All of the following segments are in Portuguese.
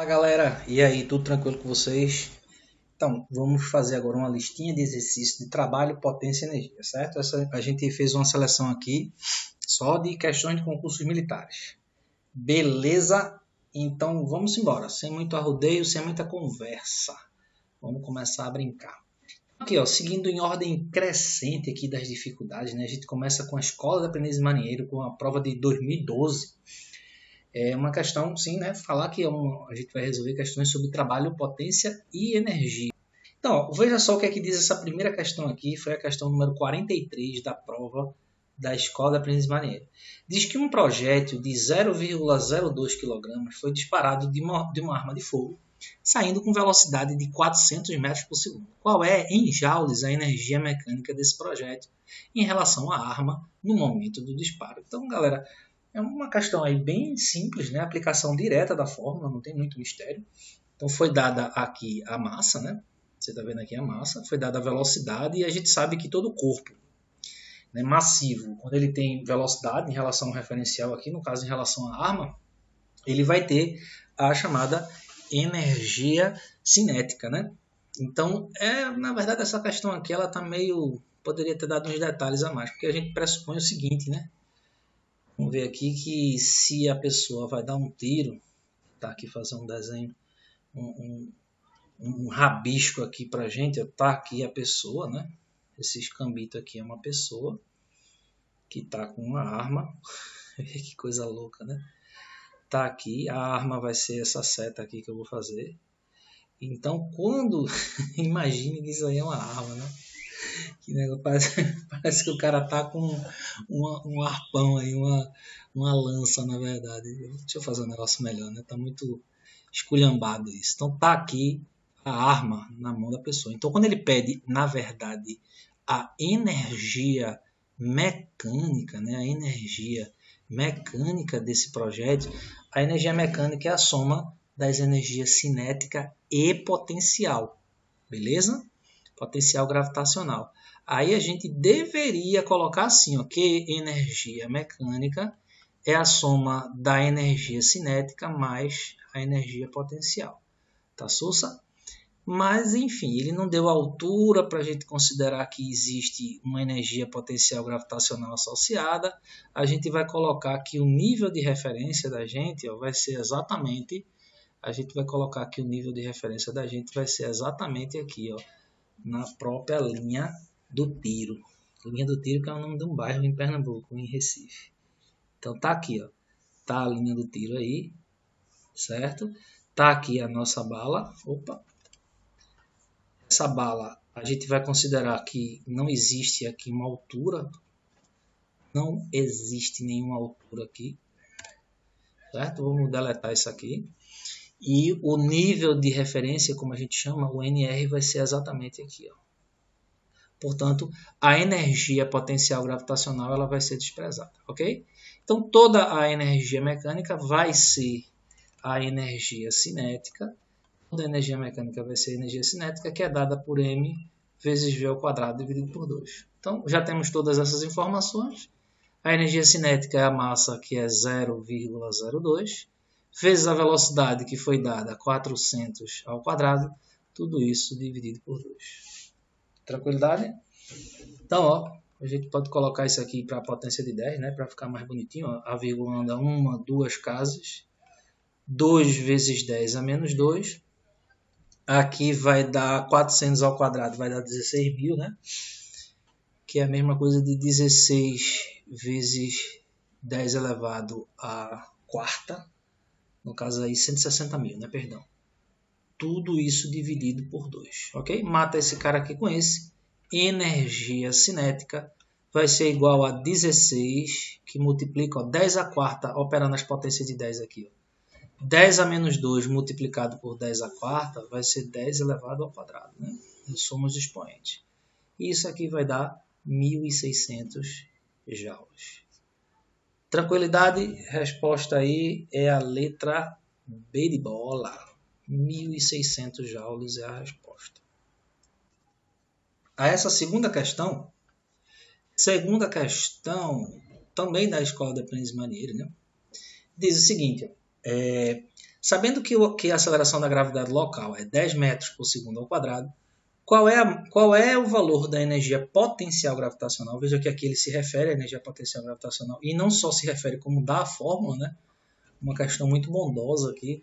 Fala galera, e aí, tudo tranquilo com vocês? Então, vamos fazer agora uma listinha de exercícios de trabalho, potência e energia, certo? A gente fez uma seleção aqui só de questões de concursos militares. Beleza? Então vamos embora, sem muito arrodeio, sem muita conversa. Vamos começar a brincar. Aqui, ó, seguindo em ordem crescente aqui das dificuldades, né? A gente começa com a Escola de Aprendiz Marinheiro, com a prova de 2012. É uma questão, sim, né? Falar que a gente vai resolver questões sobre trabalho, potência e energia. Então, ó, veja só o que é que diz essa primeira questão aqui, foi a questão número 43 da prova da Escola de Aprendiz Marinheiro. Diz que um projétil de 0,02 kg foi disparado de uma arma de fogo, saindo com velocidade de 400 metros por segundo. Qual é, em joules, a energia mecânica desse projétil em relação à arma no momento do disparo? Então, galera, é uma questão aí bem simples, né? Aplicação direta da fórmula, não tem muito mistério. Então foi dada aqui a massa, né? Você está vendo aqui a massa, foi dada a velocidade e a gente sabe que todo corpo, né, massivo, quando ele tem velocidade em relação ao referencial aqui, no caso em relação à arma, ele vai ter a chamada energia cinética, né? Então, na verdade, essa questão aqui, ela tá meio... Poderia ter dado uns detalhes a mais, porque a gente pressupõe o seguinte, né? Vamos ver aqui que se a pessoa vai dar um tiro, tá aqui fazendo um desenho, um rabisco aqui pra gente, tá aqui a pessoa, né? Esse escambito aqui é uma pessoa que tá com uma arma, que coisa louca, né? Tá aqui, a arma vai ser essa seta aqui que eu vou fazer. Então, quando... Imagine que isso aí é uma arma, né? Que negócio, parece que o cara tá com um arpão aí, uma lança, na verdade. Deixa eu fazer um negócio melhor, né? Tá muito esculhambado isso. Então tá aqui a arma na mão da pessoa. Então quando ele pede, na verdade, a energia mecânica, né? A energia mecânica desse projétil, a energia mecânica é a soma das energias cinética e potencial. Beleza? Potencial gravitacional. Aí a gente deveria colocar assim, ó, que energia mecânica é a soma da energia cinética mais a energia potencial. Tá sussa? Mas, enfim, ele não deu altura para a gente considerar que existe uma energia potencial gravitacional associada. A gente vai colocar que o nível de referência da gente, ó, vai ser exatamente... A gente vai colocar que o nível de referência da gente vai ser exatamente aqui, ó, na própria linha do tiro. Linha do tiro que é o nome de um bairro em Pernambuco, em Recife. Então tá aqui, ó. Tá a linha do tiro aí, certo? Tá aqui a nossa bala. Opa! Essa bala, a gente vai considerar que não existe aqui uma altura. Não existe nenhuma altura aqui. Certo? Vamos deletar isso aqui. E o nível de referência, como a gente chama, o NR, vai ser exatamente aqui, ó. Portanto, a energia potencial gravitacional ela vai ser desprezada, ok? Então, toda a energia mecânica vai ser a energia cinética. Toda a energia mecânica vai ser a energia cinética, que é dada por m vezes v ao quadrado dividido por 2. Então, já temos todas essas informações. A energia cinética é a massa, que é 0,02, vezes a velocidade, que foi dada 400 ao quadrado, tudo isso dividido por 2. Tranquilidade? Então, ó, a gente pode colocar isso aqui para a potência de 10, né, para ficar mais bonitinho. Ó. A vírgula anda uma, duas casas. 2 vezes 10 a menos 2. Aqui vai dar 400 ao quadrado, vai dar 16.000, né? Que é a mesma coisa de 16 vezes 10 elevado à quarta. No caso aí, 160.000, né? Perdão. Tudo isso dividido por 2, ok? Mata esse cara aqui com esse. Energia cinética vai ser igual a 16, que multiplica, ó, 10 à quarta, operando as potências de 10 aqui. Ó. 10 a menos 2 multiplicado por 10 à quarta vai ser 10 elevado ao quadrado, né? Somos expoentes. E isso aqui vai dar 1.600 joules. Tranquilidade? Resposta aí é a letra B de bola. 1.600 joules é a resposta. A essa segunda questão também da Escola de Aprendiz Marinheiro, né? Diz o seguinte, Sabendo que a aceleração da gravidade local é 10 metros por segundo ao quadrado, qual é o valor da energia potencial gravitacional? Veja que aqui ele se refere à energia potencial gravitacional e não só se refere como dá a fórmula, né? Uma questão muito bondosa aqui.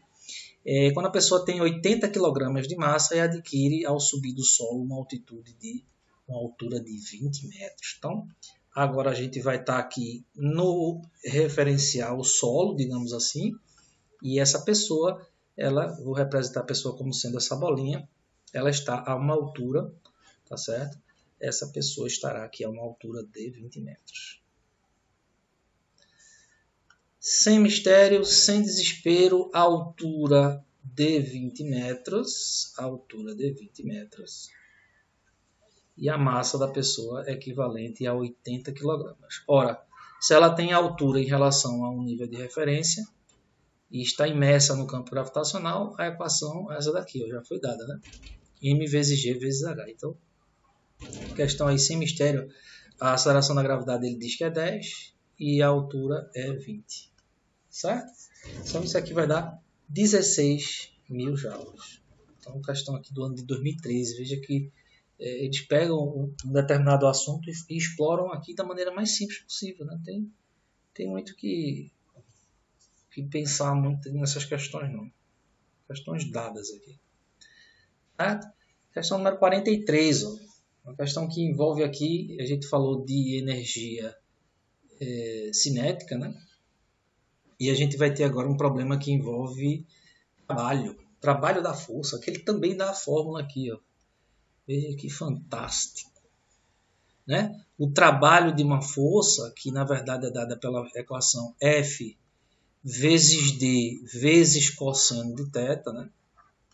Quando a pessoa tem 80 kg de massa e adquire ao subir do solo uma altura de 20 metros. Então, agora a gente vai estar aqui no referencial solo, digamos assim, e essa pessoa, vou representar a pessoa como sendo essa bolinha, ela está a uma altura, tá certo? Essa pessoa estará aqui a uma altura de 20 metros. Sem mistério, sem desespero, altura de 20 metros, e a massa da pessoa é equivalente a 80 kg. Ora, se ela tem altura em relação a um nível de referência e está imersa no campo gravitacional, a equação é essa daqui, já foi dada, né? M vezes G vezes H. Então, questão aí sem mistério, a aceleração da gravidade ele diz que é 10 e a altura é 20. Certo? Então isso aqui vai dar 16 mil joules. Então, questão aqui do ano de 2013. Veja que eles pegam um determinado assunto e exploram aqui da maneira mais simples possível. Né? Tem muito que pensar muito nessas questões, não. Questões dadas aqui. Certo? Questão número 43. Ó. Uma questão que envolve aqui, a gente falou de energia cinética, né? E a gente vai ter agora um problema que envolve trabalho da força, que ele também dá a fórmula aqui. Ó. Veja que fantástico. Né? O trabalho de uma força, que na verdade é dada pela equação F vezes D vezes cosseno de θ, né?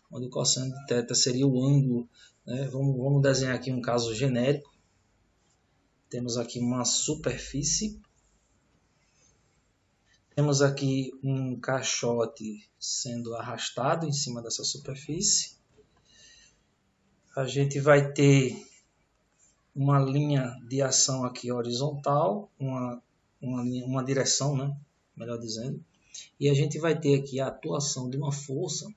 Onde o cosseno de θ seria o ângulo. Né? Vamos desenhar aqui um caso genérico. Temos aqui uma superfície. Temos aqui um caixote sendo arrastado em cima dessa superfície. A gente vai ter uma linha de ação aqui horizontal, uma direção, né? Melhor dizendo. E a gente vai ter aqui a atuação de uma força.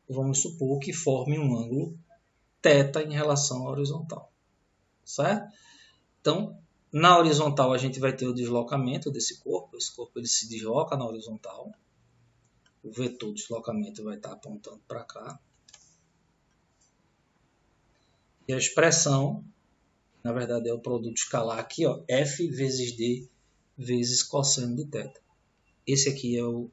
Vamos supor que forme um ângulo θ em relação à horizontal. Certo? Então, na horizontal, a gente vai ter o deslocamento desse corpo. Esse corpo ele se desloca na horizontal. O vetor de deslocamento vai estar apontando para cá. E a expressão, na verdade, é o produto escalar aqui, ó, F vezes D vezes cosseno de θ. Esse aqui é o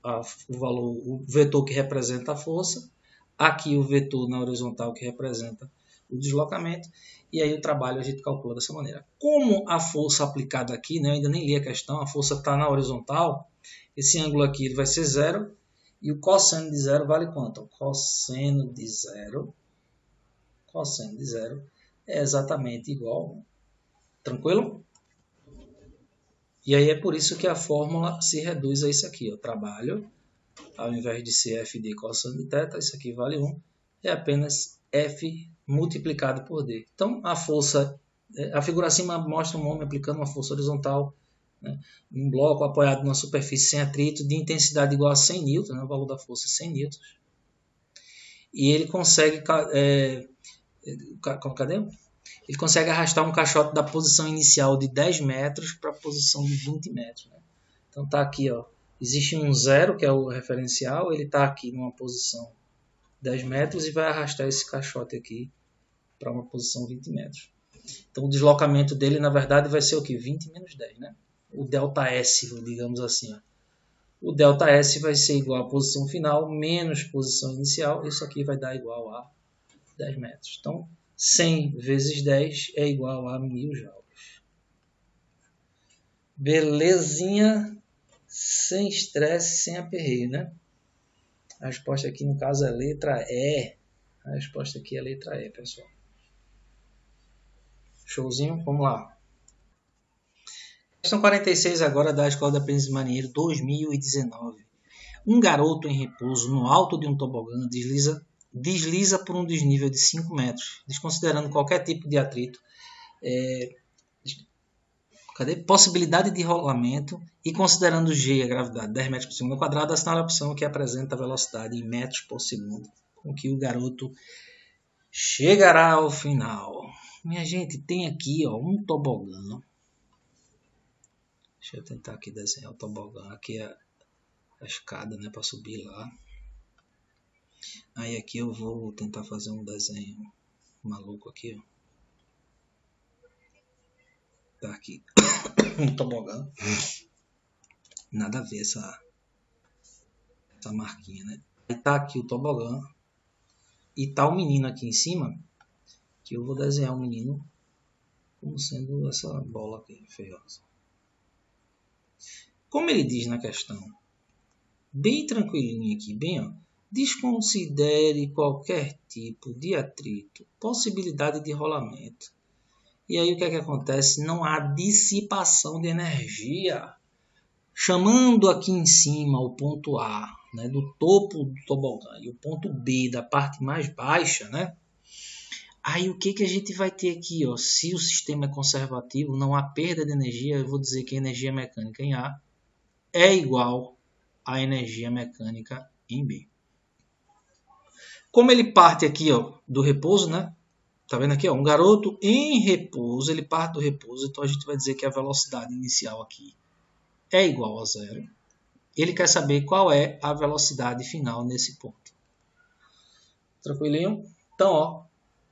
valor, o vetor que representa a força. Aqui o vetor na horizontal que representa o deslocamento. E aí o trabalho a gente calcula dessa maneira. Como a força aplicada aqui, né, eu ainda nem li a questão, a força está na horizontal, esse ângulo aqui ele vai ser 0, e o cosseno de 0 vale quanto? Cosseno de zero é exatamente igual, tranquilo? E aí é por isso que a fórmula se reduz a isso aqui, ó, trabalho, ao invés de ser FD cosseno de θ, isso aqui vale 1, é apenas F multiplicado por D. Então, a força, a figura acima mostra um homem aplicando uma força horizontal, né, um bloco apoiado numa superfície sem atrito, de intensidade igual a 100 N, né, o valor da força é 100 N. E ele consegue, ele consegue arrastar um caixote da posição inicial de 10 metros para a posição de 20 metros. Né? Então, está aqui, ó, existe um 0, que é o referencial, ele está aqui numa posição 10 metros e vai arrastar esse caixote aqui para uma posição 20 metros. Então, o deslocamento dele, na verdade, vai ser o quê? 20 menos 10, né? O ΔS, digamos assim. Ó. O ΔS vai ser igual à posição final menos posição inicial. Isso aqui vai dar igual a 10 metros. Então, 100 vezes 10 é igual a 1000 joules. Belezinha, sem estresse, sem aperreio, né? A resposta aqui, no caso, é letra E. A resposta aqui é letra E, pessoal. Showzinho? Vamos lá. Questão 46 agora da Escola de Aprendiz de Marinheiro 2019. Um garoto em repouso no alto de um tobogã desliza por um desnível de 5 metros, desconsiderando qualquer tipo de atrito. Cadê? Possibilidade de rolamento e considerando G, a gravidade, 10 metros por segundo ao quadrado, assinale a opção que apresenta a velocidade em metros por segundo, com que o garoto chegará ao final. Minha gente, tem aqui ó, um tobogã. Deixa eu tentar aqui desenhar o tobogã. Aqui é a escada, né, para subir lá. Aí aqui eu vou tentar fazer um desenho maluco aqui, ó. Tá aqui um tobogã. Nada a ver essa marquinha, né? Aí tá aqui o tobogã. E tá o menino aqui em cima. Que eu vou desenhar o menino como sendo essa bola aqui, feiosa. Como ele diz na questão, bem tranquilinho aqui, bem, ó. Desconsidere qualquer tipo de atrito, possibilidade de rolamento. E aí o que é que acontece? Não há dissipação de energia. Chamando aqui em cima o ponto A, né, do topo do tobogã, e o ponto B da parte mais baixa, né? Aí o que a gente vai ter aqui? Ó? Se o sistema é conservativo, não há perda de energia, eu vou dizer que a energia mecânica em A é igual à energia mecânica em B. Como ele parte aqui ó, do repouso, né? Tá vendo aqui? Ó, um garoto em repouso, ele parte do repouso, então a gente vai dizer que a velocidade inicial aqui é igual a 0. Ele quer saber qual é a velocidade final nesse ponto. Tranquilinho? Então, ó,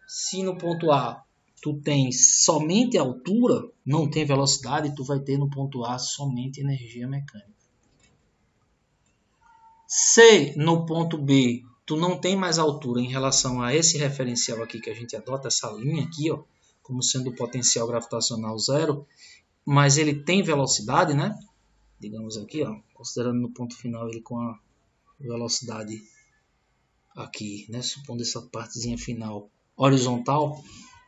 se no ponto A tu tem somente altura, não tem velocidade, tu vai ter no ponto A somente energia mecânica. Se no ponto B tu não tem mais altura em relação a esse referencial aqui que a gente adota, essa linha aqui, ó, como sendo o potencial gravitacional 0, mas ele tem velocidade, né? Digamos aqui, ó, considerando no ponto final ele com a velocidade aqui, né? Supondo essa partezinha final horizontal,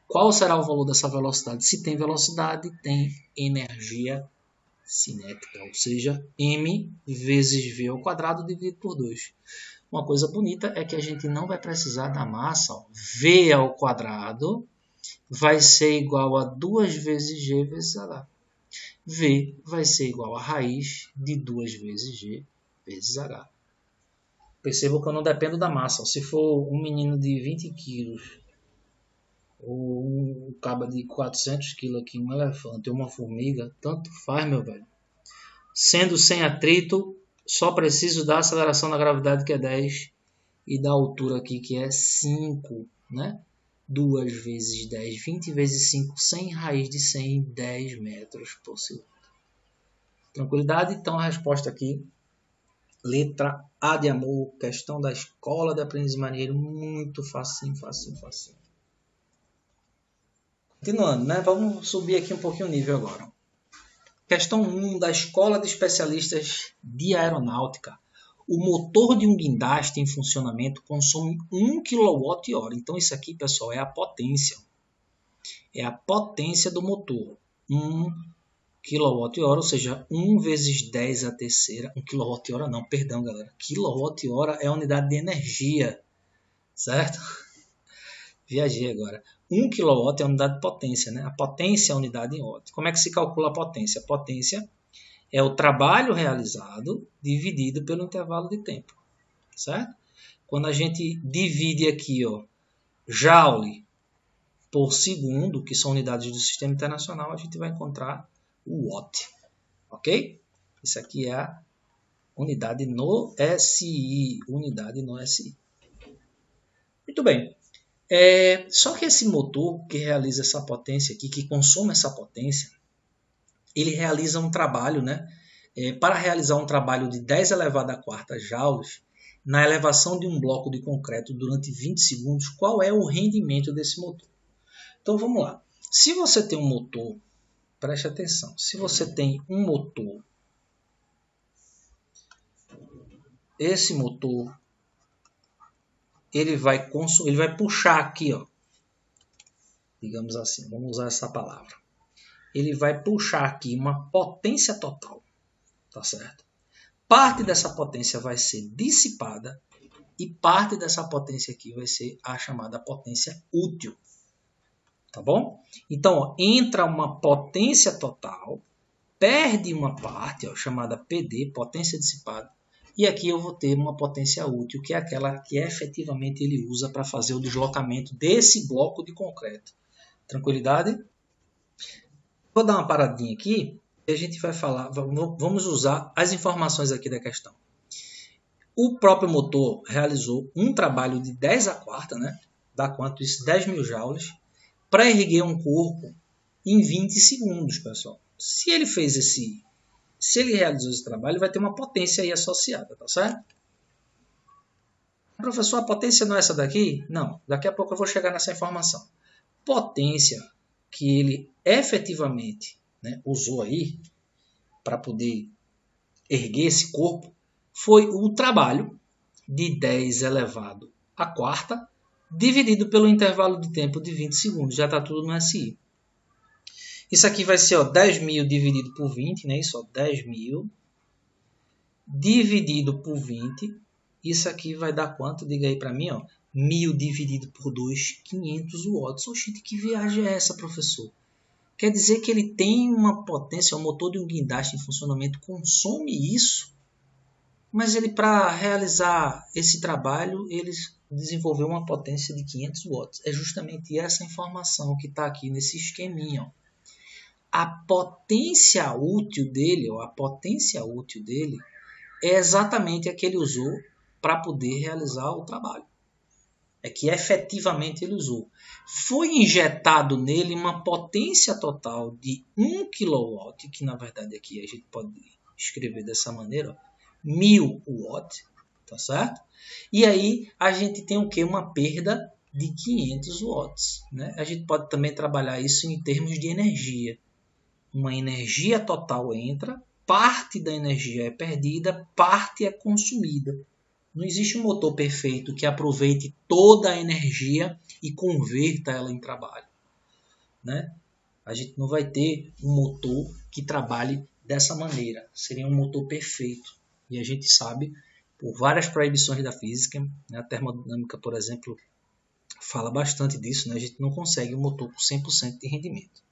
qual será o valor dessa velocidade? Se tem velocidade, tem energia cinética, ou seja, m vezes v ao quadrado dividido por 2. Uma coisa bonita é que a gente não vai precisar da massa, ó. V ao quadrado vai ser igual a 2 vezes g vezes h. V vai ser igual a raiz de 2 vezes g vezes h. Perceba que eu não dependo da massa. Se for um menino de 20 quilos, ou um caba de 400 quilos aqui, um elefante ou uma formiga, tanto faz, meu velho. Sendo sem atrito, só preciso da aceleração da gravidade, que é 10, e da altura aqui, que é 5, né? 2 vezes 10, 20 vezes 5, 100 raiz de 100, 10 metros por segundo. Tranquilidade? Então a resposta aqui, letra A de amor, questão da escola de aprendiz marinheiro, muito facinho, facinho, facinho. Continuando, né? Vamos subir aqui um pouquinho o nível agora. Questão 1 da Escola de Especialistas de Aeronáutica. O motor de um guindaste em funcionamento consome 1 kWh. Então isso aqui, pessoal, é a potência. É a potência do motor. 1 kWh, ou seja, 1 vezes 10 a terceira. 1 kWh não, perdão, galera. KWh é a unidade de energia, certo? Viajei agora. 1 kW é a unidade de potência, né? A potência é a unidade em watt. Como é que se calcula a potência? A potência é o trabalho realizado dividido pelo intervalo de tempo, certo? Quando a gente divide aqui, ó, joule por segundo, que são unidades do sistema internacional, a gente vai encontrar o watt, ok? Isso aqui é a unidade no SI, unidade no SI. Muito bem. Só que esse motor que realiza essa potência aqui, que consome essa potência, ele realiza um trabalho, né? Para realizar um trabalho de 10 elevado a quarta joules, na elevação de um bloco de concreto durante 20 segundos, qual é o rendimento desse motor? Então vamos lá. Se você tem um motor, preste atenção, se você tem um motor, esse motor ele vai puxar aqui, ó, digamos assim, vamos usar essa palavra. Ele vai puxar aqui uma potência total, tá certo? Parte dessa potência vai ser dissipada e parte dessa potência aqui vai ser a chamada potência útil. Tá bom? Então, ó, entra uma potência total, perde uma parte, ó, chamada PD, potência dissipada, e aqui eu vou ter uma potência útil, que é aquela que efetivamente ele usa para fazer o deslocamento desse bloco de concreto. Tranquilidade? Vou dar uma paradinha aqui e a gente vai falar, vamos usar as informações aqui da questão. O próprio motor realizou um trabalho de 10 a quarta, né? Dá quanto isso? 10.000 joules, para erguer um corpo em 20 segundos, pessoal. Se ele realizou esse trabalho, vai ter uma potência aí associada, tá certo? Professor, a potência não é essa daqui? Não, daqui a pouco eu vou chegar nessa informação. Potência que ele efetivamente, né, usou aí para poder erguer esse corpo foi o trabalho de 10 elevado à quarta dividido pelo intervalo de tempo de 20 segundos. Já está tudo no SI. Isso aqui vai ser, ó, 10.000 dividido por 20, né? Isso, ó, 10.000 dividido por 20. Isso aqui vai dar quanto? Diga aí para mim, ó. 1.000 dividido por 2, 500 watts. Oxente, que viagem é essa, professor? Quer dizer que ele tem uma potência, o motor de um guindaste em funcionamento consome isso? Mas ele, para realizar esse trabalho, ele desenvolveu uma potência de 500 watts. É justamente essa informação que está aqui nesse esqueminha, ó. A potência útil dele, é exatamente a que ele usou para poder realizar o trabalho. É que efetivamente ele usou. Foi injetado nele uma potência total de 1 kW, que na verdade aqui a gente pode escrever dessa maneira, ó, 1.000 watts, tá certo? E aí a gente tem o quê? Uma perda de 500 watts. Né? A gente pode também trabalhar isso em termos de energia. Uma energia total entra, parte da energia é perdida, parte é consumida. Não existe um motor perfeito que aproveite toda a energia e converta ela em trabalho. Né? A gente não vai ter um motor que trabalhe dessa maneira. Seria um motor perfeito. E a gente sabe, por várias proibições da física, né? A termodinâmica, por exemplo, fala bastante disso. Né? A gente não consegue um motor com 100% de rendimento.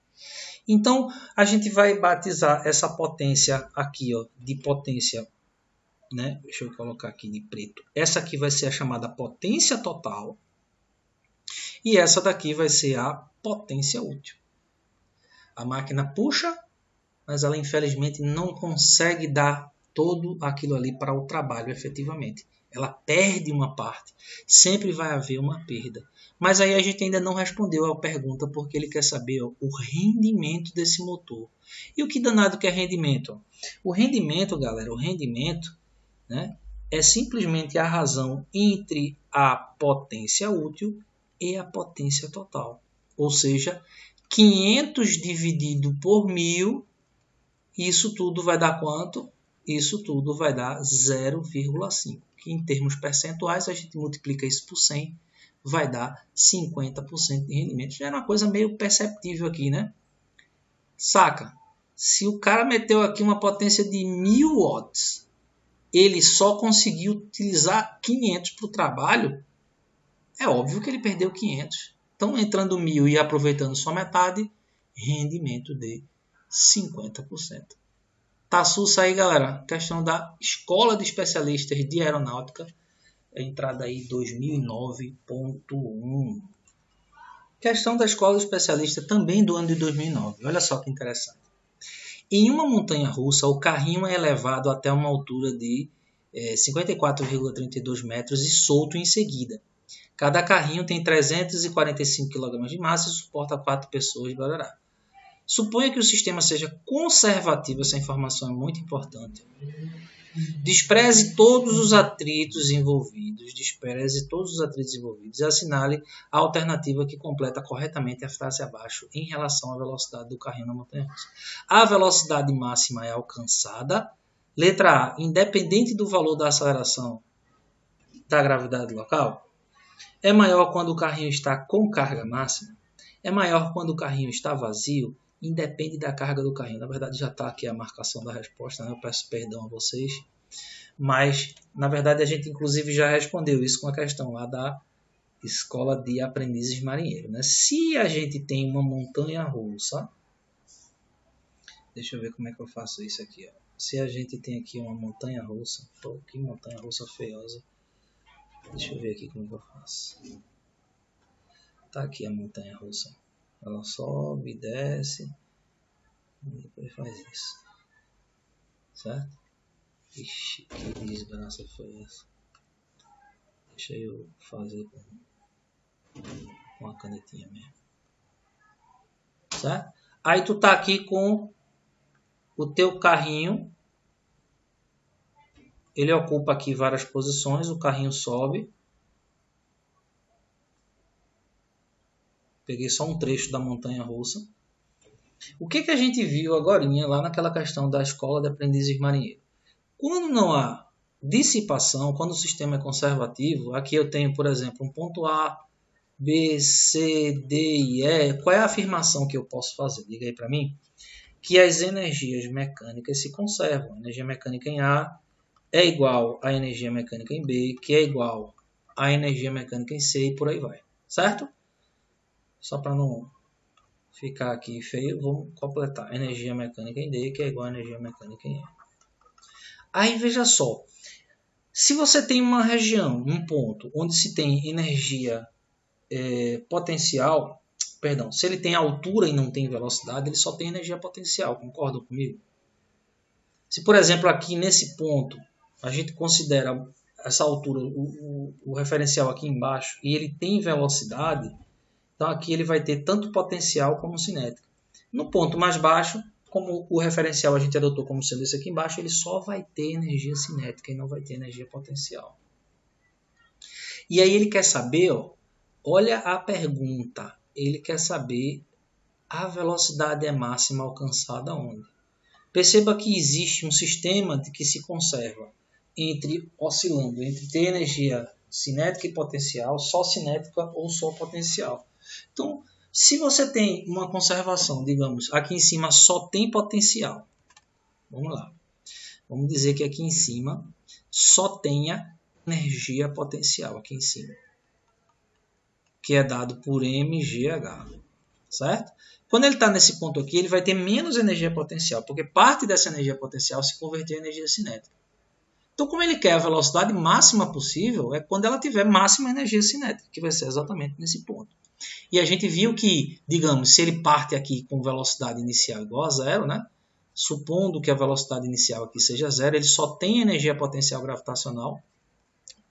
Então, a gente vai batizar essa potência aqui, ó, de potência, né? Deixa eu colocar aqui de preto. Essa aqui vai ser a chamada potência total. E essa daqui vai ser a potência útil. A máquina puxa, mas ela infelizmente não consegue dar todo aquilo ali para o trabalho efetivamente. Ela perde uma parte. Sempre vai haver uma perda. Mas aí a gente ainda não respondeu a pergunta porque ele quer saber, ó, o rendimento desse motor. E o que danado que é rendimento? O rendimento, galera, né, é simplesmente a razão entre a potência útil e a potência total. Ou seja, 500 dividido por 1.000, isso tudo vai dar quanto? Isso tudo vai dar 0,5. Que em termos percentuais, a gente multiplica isso por 100, vai dar 50% de rendimento. Já é uma coisa meio perceptível aqui, né? Saca? Se o cara meteu aqui uma potência de 1.000 watts, ele só conseguiu utilizar 500 para o trabalho, é óbvio que ele perdeu 500. Então, entrando 1.000 e aproveitando só metade, rendimento de 50%. Tá sussa aí, galera. Questão da Escola de Especialistas de Aeronáutica. Entrada aí 2009.1. Questão da Escola de Especialista também do ano de 2009. Olha só que interessante. Em uma montanha russa, o carrinho é elevado até uma altura de 54,32 metros e solto em seguida. Cada carrinho tem 345 kg de massa e suporta 4 pessoas. Blá. Suponha que o sistema seja conservativo, essa informação é muito importante. Despreze todos os atritos envolvidos e assinale a alternativa que completa corretamente a frase abaixo em relação à velocidade do carrinho na montanha-russa. A velocidade máxima é alcançada. Letra A, independente do valor da aceleração da gravidade local, é maior quando o carrinho está com carga máxima, é maior quando o carrinho está vazio, independe da carga do carrinho. Na verdade, já está aqui a marcação da resposta, né? Eu peço perdão a vocês. Mas, na verdade, a gente inclusive já respondeu isso com a questão lá da escola de aprendizes marinheiros, né? Se a gente tem uma montanha-russa, deixa eu ver como é que eu faço isso aqui, ó. Se a gente tem aqui uma montanha-russa, pô, que montanha-russa feiosa. Deixa eu ver aqui como eu faço. Tá aqui a montanha-russa. Ela sobe, desce, e depois faz isso. Certo? Ixi, que desgraça foi essa? Deixa eu fazer com a canetinha mesmo. Certo? Aí tu tá aqui com o teu carrinho. Ele ocupa aqui várias posições. O carrinho sobe. Peguei só um trecho da montanha-russa. O que a gente viu agora lá naquela questão da escola de aprendizes marinheiros? Quando não há dissipação, quando o sistema é conservativo, aqui eu tenho, por exemplo, um ponto A, B, C, D e E. Qual é a afirmação que eu posso fazer? Diga aí para mim. Que as energias mecânicas se conservam. A energia mecânica em A é igual à energia mecânica em B, que é igual à energia mecânica em C e por aí vai. Certo? Só para não ficar aqui feio, vamos completar. Energia mecânica em D, que é igual à energia mecânica em E. Aí veja só, se você tem uma região, um ponto, onde se tem energia potencial, perdão, se ele tem altura e não tem velocidade, ele só tem energia potencial, concordam comigo? Se, por exemplo, aqui nesse ponto, a gente considera essa altura, o referencial aqui embaixo, e ele tem velocidade, então aqui ele vai ter tanto potencial como cinética. No ponto mais baixo, como o referencial a gente adotou como sendo esse aqui embaixo, ele só vai ter energia cinética e não vai ter energia potencial. E aí ele quer saber, ó, olha a pergunta, ele quer saber a velocidade máxima alcançada onde? Perceba que existe um sistema que se conserva oscilando entre ter energia cinética e potencial, só cinética ou só potencial. Então, se você tem uma conservação, digamos, aqui em cima só tem potencial. Vamos lá. Vamos dizer que aqui em cima só tenha energia potencial, aqui em cima. Que é dado por mgh. Certo? Quando ele está nesse ponto aqui, ele vai ter menos energia potencial, porque parte dessa energia potencial se converter em energia cinética. Então, como ele quer a velocidade máxima possível, é quando ela tiver máxima energia cinética, que vai ser exatamente nesse ponto. E a gente viu que, digamos, se ele parte aqui com velocidade inicial igual a zero, né? Supondo que a velocidade inicial aqui seja zero, ele só tem energia potencial gravitacional.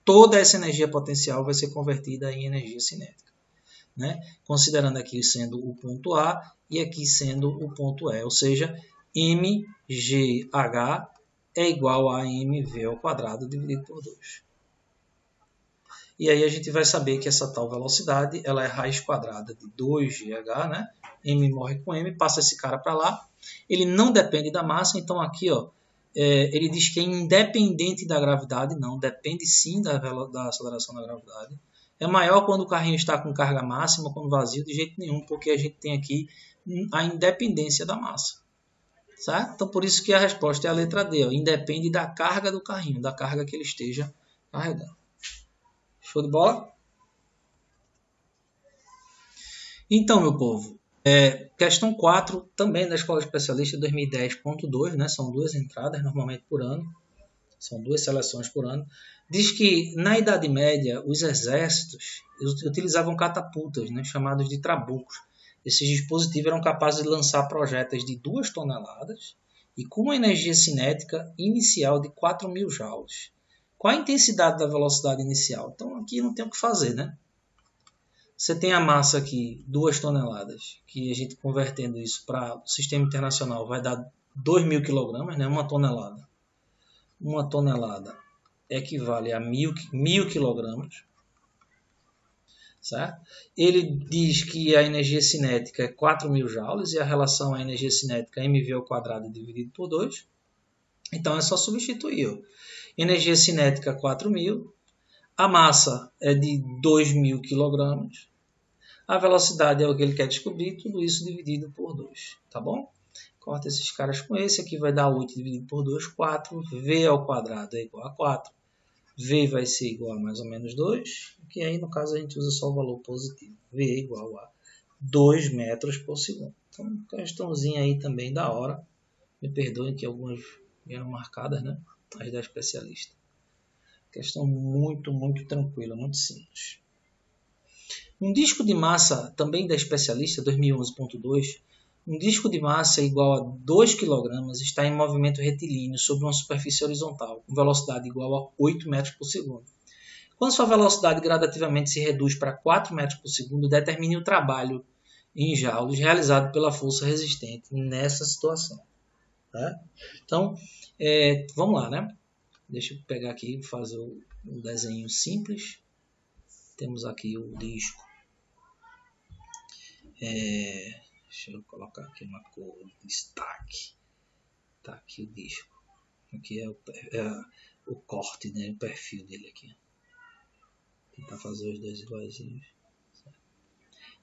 Toda essa energia potencial vai ser convertida em energia cinética, né? Considerando aqui sendo o ponto A e aqui sendo o ponto E, ou seja, mgh é igual a mv ao quadrado dividido por 2. E aí a gente vai saber que essa tal velocidade ela é raiz quadrada de 2gh, né? M morre com M, passa esse cara para lá. Ele não depende da massa, então aqui ó, ele diz que é independente da gravidade, não, depende sim da aceleração da gravidade. É maior quando o carrinho está com carga máxima, quando vazio, de jeito nenhum, porque a gente tem aqui a independência da massa. Certo? Então por isso que a resposta é a letra D, ó, independe da carga do carrinho, da carga que ele esteja carregando. Show de bola? Então, meu povo, questão 4, também da Escola Especialista 2010.2, né? São 2 entradas, normalmente por ano. São 2 seleções por ano. Diz que, na Idade Média, os exércitos utilizavam catapultas, né? Chamados de trabucos. Esses dispositivos eram capazes de lançar projéteis de 2 toneladas e com uma energia cinética inicial de 4.000 joules. Qual a intensidade da velocidade inicial? Então aqui não tem o que fazer, né? Você tem a massa aqui, 2 toneladas, que a gente convertendo isso para o sistema internacional vai dar 2.000 kg, né? 1 tonelada. 1 tonelada equivale a 1.000 kg. Certo? Ele diz que a energia cinética é 4.000 joules e a relação à energia cinética é mv ao quadrado dividido por 2. Então é só substituir. Ó. Energia cinética 4.000, a massa é de 2.000 kg, a velocidade é o que ele quer descobrir, tudo isso dividido por 2, tá bom? Corta esses caras com esse, aqui vai dar 8 dividido por 2, 4, v ao quadrado é igual a 4. V vai ser igual a mais ou menos 2, que aí no caso a gente usa só o valor positivo. V é igual a 2 metros por segundo. Então, questãozinha aí também da hora. Me perdoem que algumas vieram marcadas, né? As da especialista. Questão muito, muito tranquila, muito simples. Um disco de massa também da especialista, 2011.2, um disco de massa igual a 2 kg está em movimento retilíneo sobre uma superfície horizontal, com velocidade igual a 8 metros por segundo. Quando sua velocidade gradativamente se reduz para 4 metros por segundo, determine o trabalho em joules realizado pela força resistente nessa situação. Tá? Então, vamos lá, né? Deixa eu pegar aqui e fazer um desenho simples. Temos aqui o disco. Deixa eu colocar aqui uma cor de destaque. Tá aqui o disco. Aqui é o corte, né? O perfil dele aqui. Vou tentar fazer os dois iguaizinhos.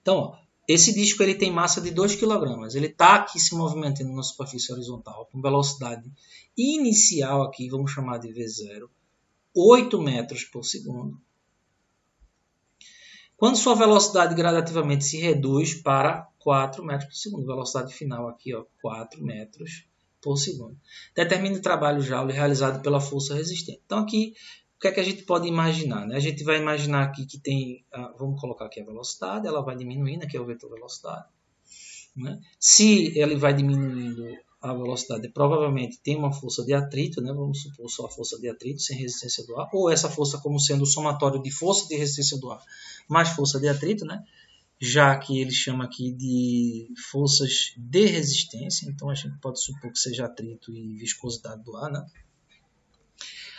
Então, ó, esse disco ele tem massa de 2 kg. Ele está aqui se movimentando na superfície horizontal com velocidade inicial aqui, vamos chamar de V0, 8 metros por segundo. Quando sua velocidade gradativamente se reduz para 4 metros por segundo. Velocidade final aqui, ó, 4 metros por segundo. Determine o trabalho joule realizado pela força resistente. Então aqui, o que é que a gente pode imaginar? Né? A gente vai imaginar aqui que tem, vamos colocar aqui a velocidade, ela vai diminuindo, aqui é o vetor velocidade. Né? Se ele vai diminuindo a velocidade, provavelmente tem uma força de atrito, né? Vamos supor só a força de atrito sem resistência do ar, ou essa força como sendo o somatório de força de resistência do ar mais força de atrito, né? Já que ele chama aqui de forças de resistência, então a gente pode supor que seja atrito e viscosidade do ar, né?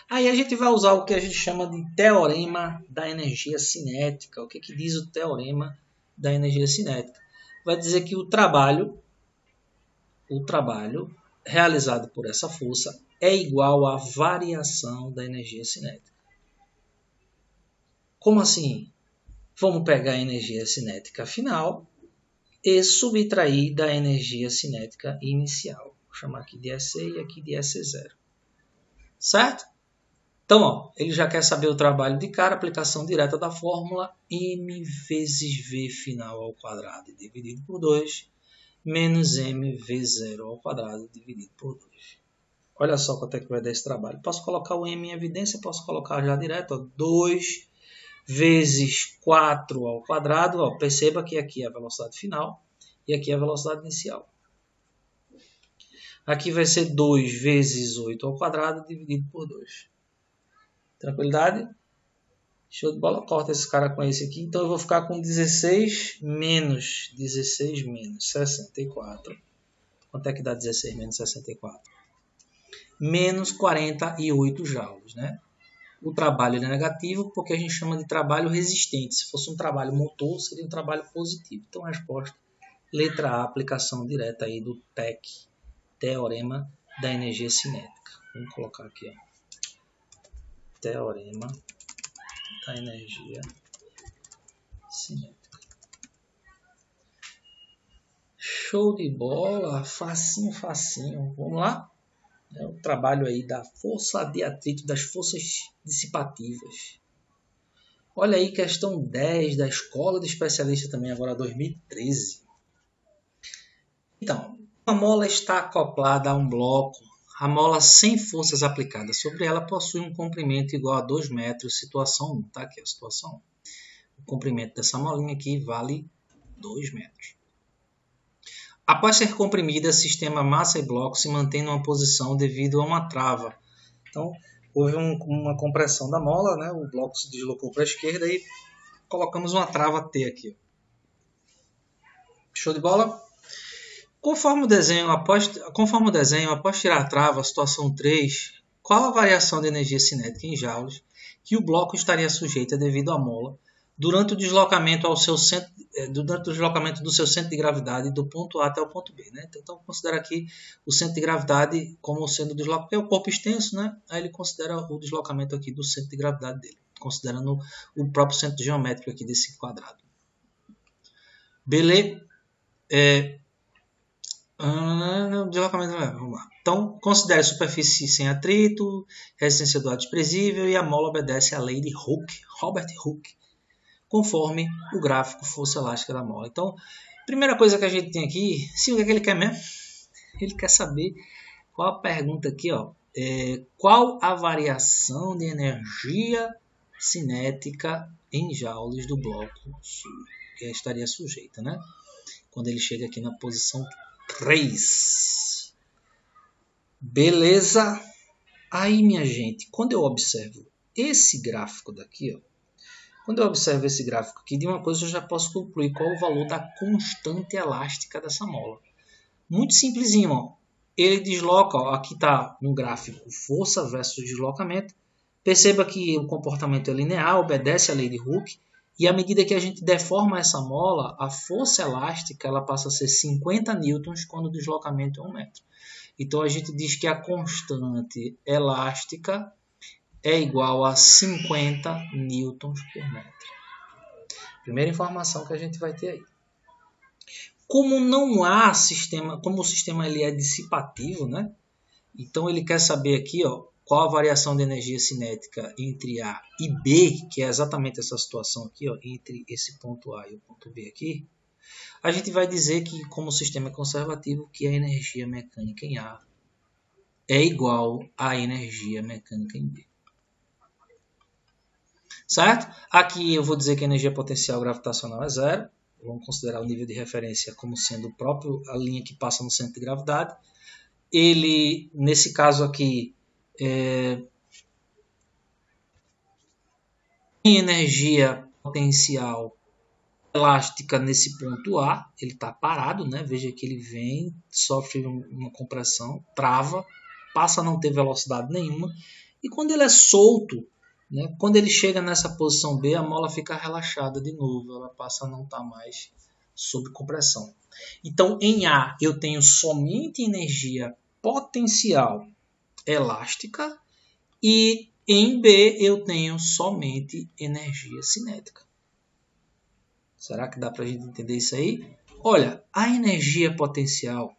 Aí a gente vai usar o que a gente chama de teorema da energia cinética. O que diz o teorema da energia cinética? Vai dizer que o trabalho realizado por essa força é igual à variação da energia cinética. Como assim? Vamos pegar a energia cinética final e subtrair da energia cinética inicial. Vou chamar aqui de EC e aqui de EC0. Certo? Então, ó, ele já quer saber o trabalho de cara, aplicação direta da fórmula m vezes v final ao quadrado dividido por 2 menos mv0 ao quadrado dividido por 2. Olha só quanto é que vai dar esse trabalho. Posso colocar o m em evidência, posso colocar já direto, ó, 2 vezes 4 ao quadrado. Ó, perceba que aqui é a velocidade final e aqui é a velocidade inicial. Aqui vai ser 2 vezes 8 ao quadrado dividido por 2. Tranquilidade? Show de bola. Corta esse cara com esse aqui. Então eu vou ficar com 16 menos 64. Quanto é que dá 16 menos 64? Menos 48 joules, né? O trabalho é negativo porque a gente chama de trabalho resistente. Se fosse um trabalho motor, seria um trabalho positivo. Então a resposta, letra A, aplicação direta aí do TEC, Teorema da Energia Cinética. Vamos colocar aqui, ó. Teorema da Energia Cinética. Show de bola, facinho, facinho. Vamos lá? É o trabalho aí da força de atrito, das forças dissipativas. Olha aí, questão 10 da Escola de Especialista também, agora 2013. Então, uma mola está acoplada a um bloco. A mola sem forças aplicadas sobre ela possui um comprimento igual a 2 metros, situação 1. Tá aqui a situação 1. O comprimento dessa molinha aqui vale 2 metros. Após ser comprimida, sistema massa e bloco se mantém numa posição devido a uma trava. Então, houve uma compressão da mola, né? O bloco se deslocou para a esquerda e colocamos uma trava T aqui. Show de bola? Conforme o desenho, após tirar a trava, situação 3, qual a variação de energia cinética em joules que o bloco estaria sujeita devido à mola durante o deslocamento do seu centro de gravidade do ponto A até o ponto B, né? Então, considera aqui o centro de gravidade como sendo o deslocamento, porque é o corpo extenso, né? Aí ele considera o deslocamento aqui do centro de gravidade dele, considerando o próprio centro geométrico aqui desse quadrado. Beleza? Deslocamento, vamos lá. Então, considere superfície sem atrito, resistência do ar desprezível e a mola obedece à lei de Hooke, Robert Hooke, conforme o gráfico força elástica da mola. Então, primeira coisa que a gente tem aqui, sim, o que é que ele quer mesmo? Ele quer saber qual a pergunta aqui, ó. Qual a variação de energia cinética em joules do bloco que estaria sujeita, né? Quando ele chega aqui na posição 3. Beleza? Aí, minha gente, quando eu observo esse gráfico daqui, ó, quando eu observo esse gráfico aqui, de uma coisa eu já posso concluir qual é o valor da constante elástica dessa mola. Muito simplesinho, ó. Ele desloca, ó, aqui está no gráfico força versus deslocamento. Perceba que o comportamento é linear, obedece à lei de Hooke. E à medida que a gente deforma essa mola, a força elástica ela passa a ser 50 newtons quando o deslocamento é 1 metro. Então a gente diz que a constante elástica é igual a 50 newtons por metro. Primeira informação que a gente vai ter aí. Como não há sistema, como o sistema ele é dissipativo, né? Então ele quer saber aqui, ó, qual a variação de energia cinética entre A e B, que é exatamente essa situação aqui, ó, entre esse ponto A e o ponto B aqui. A gente vai dizer que, como o sistema é conservativo, que a energia mecânica em A é igual à energia mecânica em B. Certo? Aqui eu vou dizer que a energia potencial gravitacional é zero. Vamos considerar o nível de referência como sendo o próprio a linha que passa no centro de gravidade. Ele, nesse caso aqui, tem energia potencial elástica nesse ponto A. Ele está parado, né? Veja que ele vem, sofre uma compressão, trava, passa a não ter velocidade nenhuma. E quando ele é solto, né, quando ele chega nessa posição B, a mola fica relaxada de novo, ela passa a não estar mais sob compressão. Então, em A, eu tenho somente energia potencial elástica e em B, eu tenho somente energia cinética. Será que dá para a gente entender isso aí? Olha, a energia potencial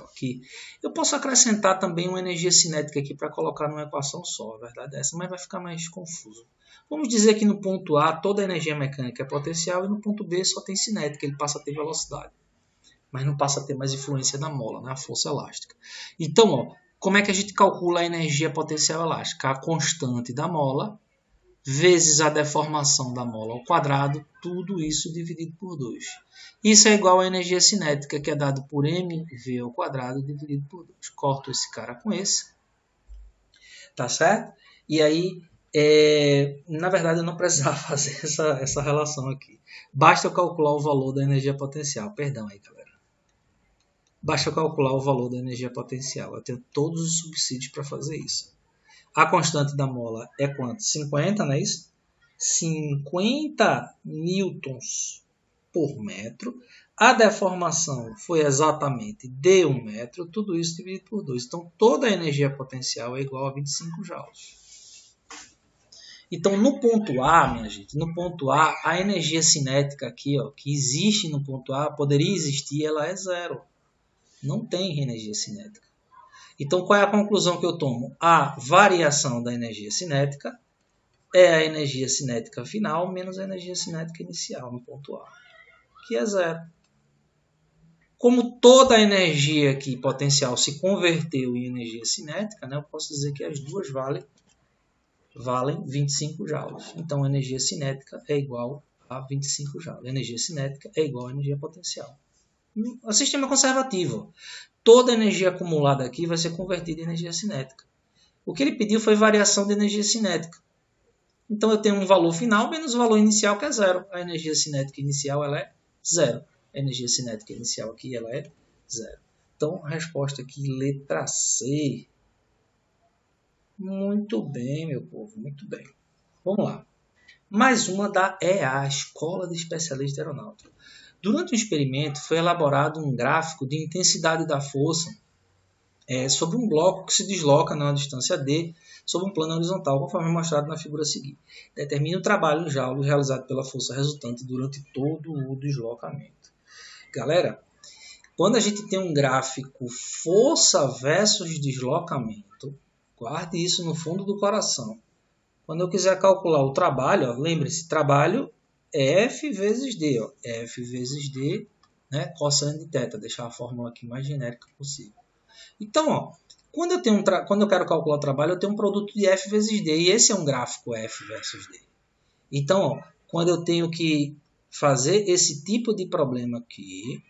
aqui, eu posso acrescentar também uma energia cinética aqui para colocar numa equação só, a verdade é essa, mas vai ficar mais confuso. Vamos dizer que no ponto A toda a energia mecânica é potencial e no ponto B só tem cinética, ele passa a ter velocidade, mas não passa a ter mais influência na mola, na força elástica. Então, ó, como é que a gente calcula a energia potencial elástica? A constante da mola vezes a deformação da mola ao quadrado, tudo isso dividido por 2. Isso é igual à energia cinética, que é dado por mv ao quadrado dividido por 2. Corto esse cara com esse. Tá certo? E aí, na verdade, eu não precisava fazer essa relação aqui. Basta eu calcular o valor da energia potencial. Perdão aí, galera. Basta eu calcular o valor da energia potencial. Eu tenho todos os subsídios para fazer isso. A constante da mola é quanto? 50, não é isso? 50 newtons por metro. A deformação foi exatamente de 1 metro. Tudo isso dividido por 2. Então, toda a energia potencial é igual a 25 joules. Então, no ponto A, minha gente, no ponto A, a energia cinética aqui, ó, que existe no ponto A, poderia existir, ela é zero. Não tem energia cinética. Então, qual é a conclusão que eu tomo? A variação da energia cinética é a energia cinética final menos a energia cinética inicial no ponto A, que é zero. Como toda a energia aqui potencial se converteu em energia cinética, né, eu posso dizer que as duas valem 25 joules. Então, a energia cinética é igual a 25 joules. A energia cinética é igual à energia potencial. O sistema conservativo. Toda a energia acumulada aqui vai ser convertida em energia cinética. O que ele pediu foi variação de energia cinética. Então eu tenho um valor final menos o valor inicial, que é zero. A energia cinética inicial ela é zero. A energia cinética inicial aqui ela é zero. Então a resposta aqui, letra C. Muito bem, meu povo, muito bem. Vamos lá. Mais uma da EA, Escola de Especialistas de Aeronáutica. Durante o experimento, foi elaborado um gráfico de intensidade da força sobre um bloco que se desloca numa distância d sobre um plano horizontal, conforme mostrado na figura a seguir. Determine o trabalho em joules realizado pela força resultante durante todo o deslocamento. Galera, Quando a gente tem um gráfico força versus deslocamento, guarde isso no fundo do coração. Quando eu quiser calcular o trabalho, lembre-se, trabalho é F vezes D. Ó, F vezes D, né, cosseno de θ. Deixar a fórmula aqui mais genérica possível. Então, ó, quando eu quero calcular o trabalho, eu tenho um produto de F vezes D. E esse é um gráfico F versus D. Então, ó, quando eu tenho que fazer esse tipo de problema aqui,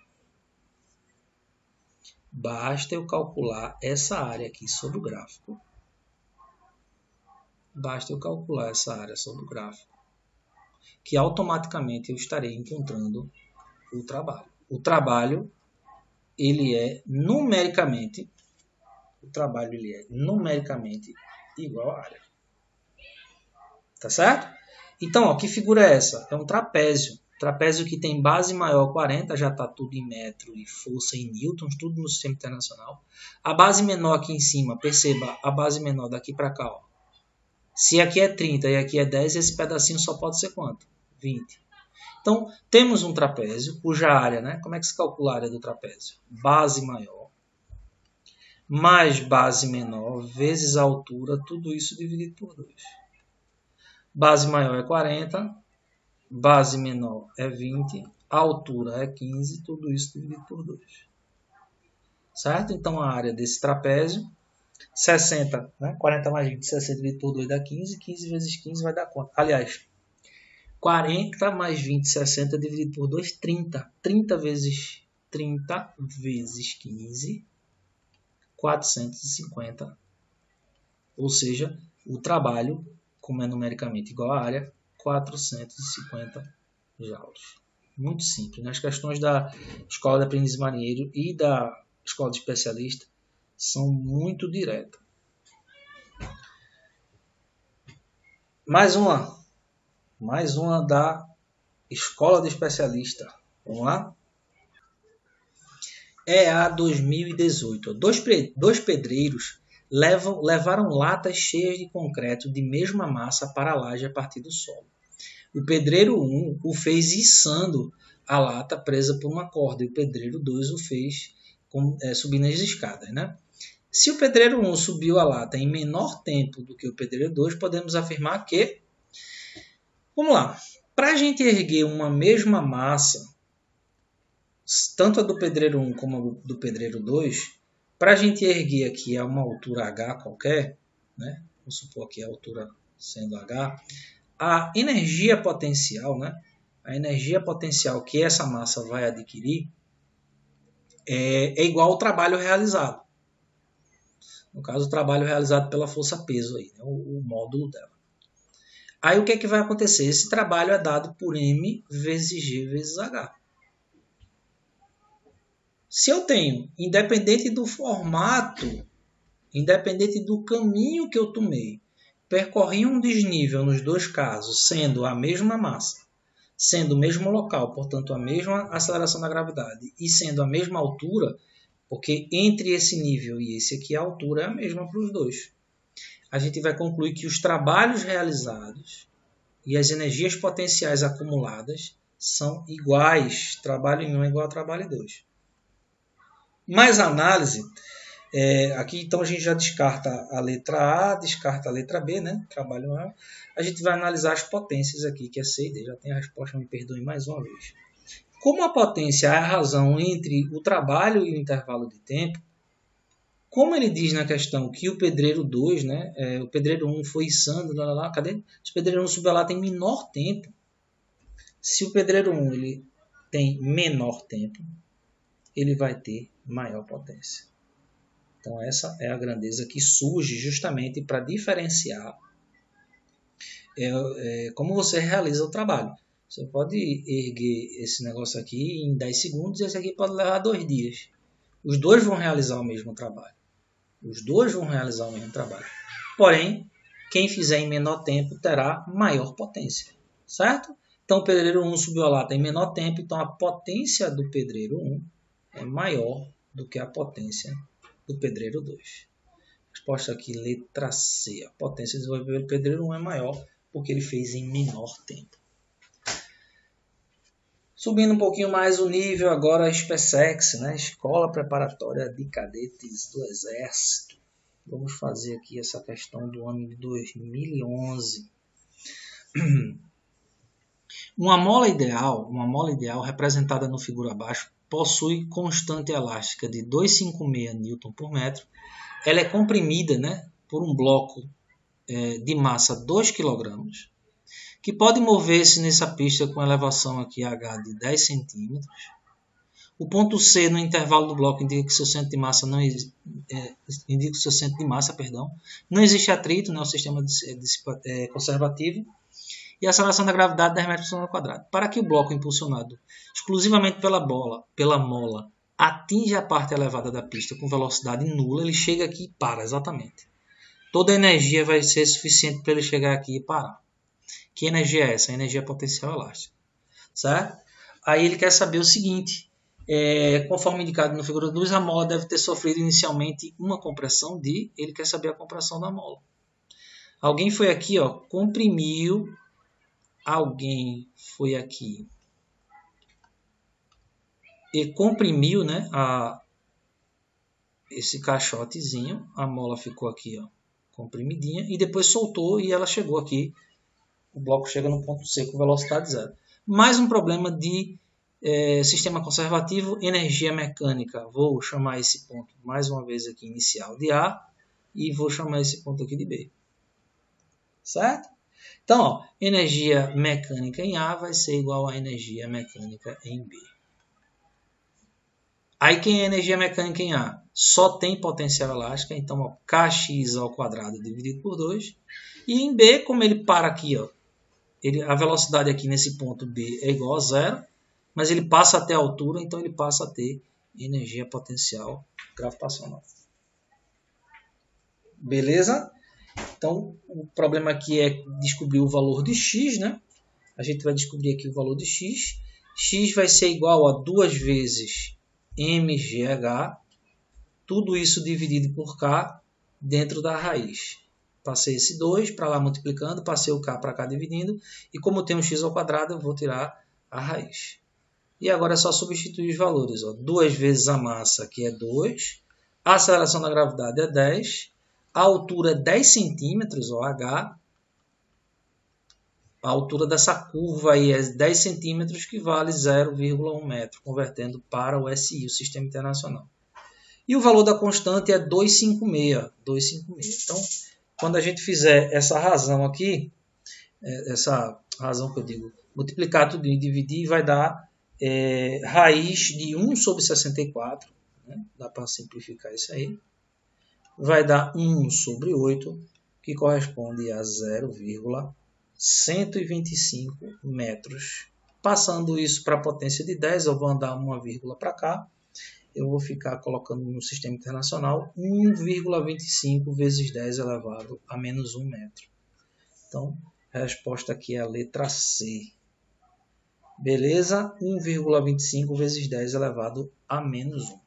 basta eu calcular essa área aqui sobre o gráfico. Basta eu calcular essa área sobre o gráfico, que automaticamente eu estarei encontrando o trabalho. O trabalho, ele é numericamente igual à área. Tá certo? Então, ó, que figura é essa? É um trapézio. Trapézio que tem base maior 40, já está tudo em metro e força em newtons, tudo no sistema internacional. A base menor aqui em cima, perceba, a base menor daqui para cá, ó. Se aqui é 30 e aqui é 10, esse pedacinho só pode ser quanto? 20. Então, temos um trapézio cuja área, né? Como é que se calcula a área do trapézio? Base maior mais base menor vezes a altura, tudo isso dividido por 2. Base maior é 40, base menor é 20, a altura é 15, tudo isso dividido por 2. Certo? Então, a área desse trapézio, 60, né? 40 mais 20, 60 dividido por 2 dá 15, 15 vezes 15 vai dar quanto? Aliás, 40 mais 20, 60 dividido por 2, 30. 30 vezes 15, 450. Ou seja, o trabalho, como é numericamente igual à área, 450 joules. Muito simples. Nas questões da Escola de Aprendiz Marinheiro e da Escola de Especialista, são muito diretas. Mais uma da Escola de Especialista. Vamos lá? EA 2018. Dois pedreiros levaram latas cheias de concreto de mesma massa para a laje a partir do solo. O pedreiro 1 o fez içando a lata presa por uma corda e o pedreiro 2 o fez subindo as escadas, né? Se o pedreiro 1 subiu a lata em menor tempo do que o pedreiro 2, podemos afirmar que... Vamos lá. Para a gente erguer uma mesma massa, tanto a do pedreiro 1 como a do pedreiro 2, para a gente erguer aqui a uma altura H qualquer, né? Vamos supor aqui a altura sendo H, a energia potencial, né? A energia potencial que essa massa vai adquirir é igual ao trabalho realizado. No caso, o trabalho realizado pela força-peso, aí, né? o módulo dela. Aí o que é que vai acontecer? Esse trabalho é dado por M vezes G vezes H. Se eu tenho, independente do formato, independente do caminho que eu tomei, percorri um desnível nos dois casos, sendo a mesma massa, sendo o mesmo local, portanto a mesma aceleração da gravidade, e sendo a mesma altura, porque entre esse nível e esse aqui a altura é a mesma para os dois. A gente vai concluir que os trabalhos realizados e as energias potenciais acumuladas são iguais. Trabalho em 1 é igual a trabalho em 2. Mais análise, aqui então a gente já descarta a letra A, descarta a letra B, né? Trabalho A. A gente vai analisar as potências aqui, que é C e D. Já tem a resposta, me perdoem mais uma vez. Como a potência é a razão entre o trabalho e o intervalo de tempo, como ele diz na questão que o pedreiro 2, né, o pedreiro 1 foi içando, cadê? Se o pedreiro 1 subir lá tem menor tempo. Se o pedreiro 1 ele tem menor tempo, ele vai ter maior potência. Então essa é a grandeza que surge justamente para diferenciar como você realiza o trabalho. Você pode erguer esse negócio aqui em 10 segundos e esse aqui pode levar 2 dias. Os dois vão realizar o mesmo trabalho. Porém, quem fizer em menor tempo terá maior potência. Certo? Então o pedreiro 1 subiu a lata em menor tempo, então a potência do pedreiro 1 é maior do que a potência do pedreiro 2. Resposta aqui, letra C. A potência desenvolvida pelo pedreiro 1 é maior porque ele fez em menor tempo. Subindo um pouquinho mais o nível, agora a SpaceX, né? Escola Preparatória de Cadetes do Exército. Vamos fazer aqui essa questão do ano de 2011. Uma mola ideal representada no figura abaixo, possui constante elástica de 256 N por metro. Ela é comprimida, né, por um bloco de massa 2 kg, que pode mover-se nessa pista com elevação aqui H de 10 cm. O ponto C no intervalo do bloco indica que seu centro de massa não existe atrito, né, o sistema conservativo. E a aceleração da gravidade 10 metros por segundo quadrado. Para que o bloco impulsionado exclusivamente pela mola atinja a parte elevada da pista com velocidade nula, ele chega aqui e para, exatamente. Toda a energia vai ser suficiente para ele chegar aqui e parar. Que energia é essa? A energia potencial elástica. Certo? Aí ele quer saber o seguinte, conforme indicado no figura 2, a mola deve ter sofrido inicialmente uma compressão de, ele quer saber a compressão da mola. Alguém foi aqui, ó, comprimiu, alguém foi aqui e comprimiu, né, esse caixotezinho, a mola ficou aqui, ó, comprimidinha, e depois soltou e ela chegou aqui, o bloco chega no ponto C com velocidade zero. Mais um problema de sistema conservativo, energia mecânica. Vou chamar esse ponto, mais uma vez aqui, inicial de A, e vou chamar esse ponto aqui de B. Certo? Então, ó, energia mecânica em A vai ser igual a energia mecânica em B. Aí, quem é energia mecânica em A? Só tem potencial elástica, então, ó, kx ao quadrado dividido por 2. E em B, como ele para aqui, ó, a velocidade aqui nesse ponto B é igual a zero, mas ele passa até a altura, então ele passa a ter energia potencial gravitacional. Beleza? Então, o problema aqui é descobrir o valor de x, né? A gente vai descobrir aqui o valor de x. X vai ser igual a 2 vezes mgh, tudo isso dividido por k dentro da raiz. Passei esse 2 para lá multiplicando, passei o k para cá dividindo, e como tem um x ao quadrado, eu vou tirar a raiz. E agora é só substituir os valores. Ó. 2 vezes a massa, que é 2, a aceleração da gravidade é 10, a altura é 10 centímetros, ó, h, a altura dessa curva aí é 10 centímetros, que vale 0,1 metro, convertendo para o SI, o Sistema Internacional. E o valor da constante é 256. Então, quando a gente fizer essa razão aqui, essa razão que eu digo, multiplicar tudo e dividir, vai dar raiz de 1 sobre 64. Né? Dá para simplificar isso aí. Vai dar 1 sobre 8, que corresponde a 0,125 metros. Passando isso para a potência de 10, eu vou andar uma vírgula para cá. Eu vou ficar colocando no Sistema Internacional 1,25 vezes 10 elevado a menos 1 metro. Então, a resposta aqui é a letra C. Beleza? 1,25 vezes 10 elevado a menos 1.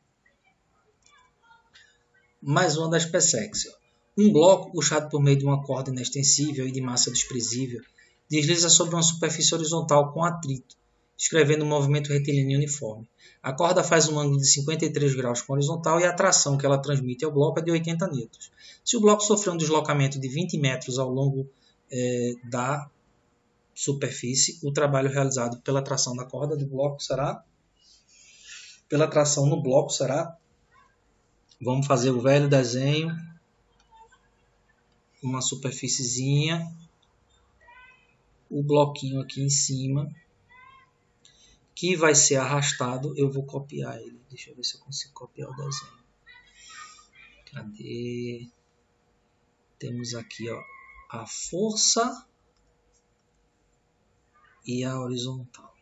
Mais uma da SpaceX. Um bloco puxado por meio de uma corda inextensível e de massa desprezível desliza sobre uma superfície horizontal com atrito, descrevendo um movimento retilíneo uniforme. A corda faz um ângulo de 53 graus com a horizontal e a tração que ela transmite ao bloco é de 80 newtons. Se o bloco sofrer um deslocamento de 20 metros ao longo da superfície, o trabalho realizado pela tração da corda do bloco será... Pela tração no bloco será... Vamos fazer o velho desenho. Uma superfíciezinha. O bloquinho aqui em cima. Que vai ser arrastado. Eu vou copiar ele. Deixa eu ver se eu consigo copiar o desenho. Cadê? Temos aqui, ó, a força e a horizontal.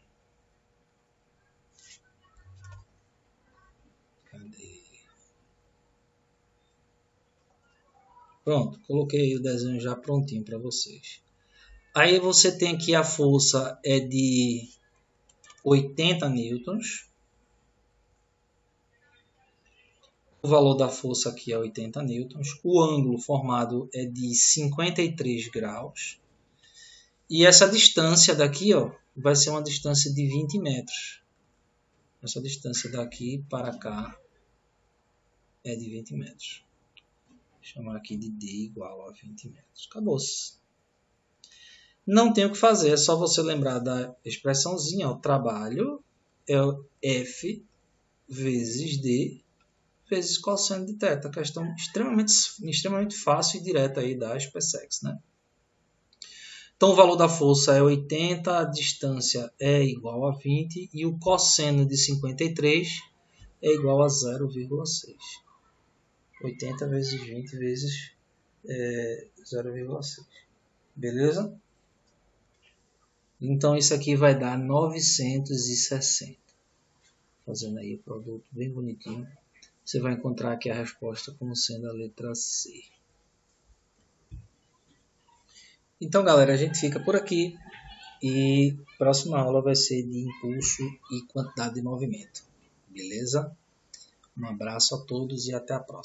Cadê? Pronto, coloquei o desenho já prontinho para vocês. Aí você tem aqui a força é de 80 newtons. O valor da força aqui é 80 newtons. O ângulo formado é de 53 graus. E essa distância daqui, ó, vai ser uma distância de 20 metros. Essa distância daqui para cá é de 20 metros. Vou chamar aqui de D igual a 20 metros. Acabou-se. Não tem o que fazer, é só você lembrar da expressãozinha. O trabalho é o F vezes D vezes cosseno de θ. Questão extremamente fácil e direta aí da SpaceX, né? Então, o valor da força é 80, a distância é igual a 20 e o cosseno de 53 é igual a 0,6. 80 vezes 20 vezes 0,6. Beleza? Então, isso aqui vai dar 960. Fazendo aí o produto bem bonitinho. Você vai encontrar aqui a resposta como sendo a letra C. Então, galera, a gente fica por aqui. E a próxima aula vai ser de impulso e quantidade de movimento. Beleza? Um abraço a todos e até a próxima.